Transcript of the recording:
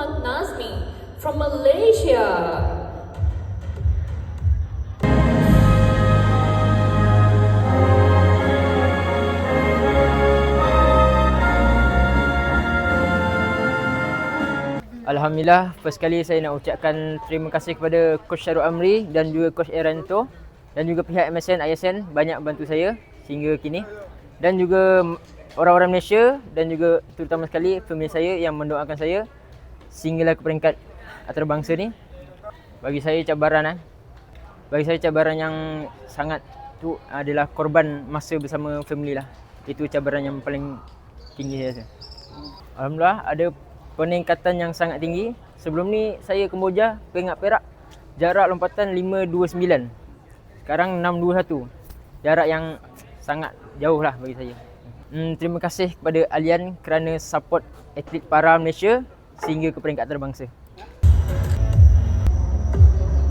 Muhammad Nazmi from Malaysia. Alhamdulillah, first kali saya nak ucapkan terima kasih kepada Coach Syarul Amri dan juga Coach Eranto dan juga pihak MSN, ISN banyak bantu saya sehingga kini, dan juga orang-orang Malaysia dan juga terutama sekali family saya yang mendoakan saya sehinggalah ke peringkat antarabangsa ni. Bagi saya cabaran yang sangat tu adalah korban masa bersama family lah. Itu cabaran yang paling tinggi saya rasa. Alhamdulillah ada peningkatan yang sangat tinggi. Sebelum ni saya Kemboja, peringkat perak, jarak lompatan 5.29. Sekarang 6.21. Jarak yang sangat jauh lah bagi saya. Terima kasih kepada Alian kerana support atlet para Malaysia sehingga ke peringkat antarabangsa.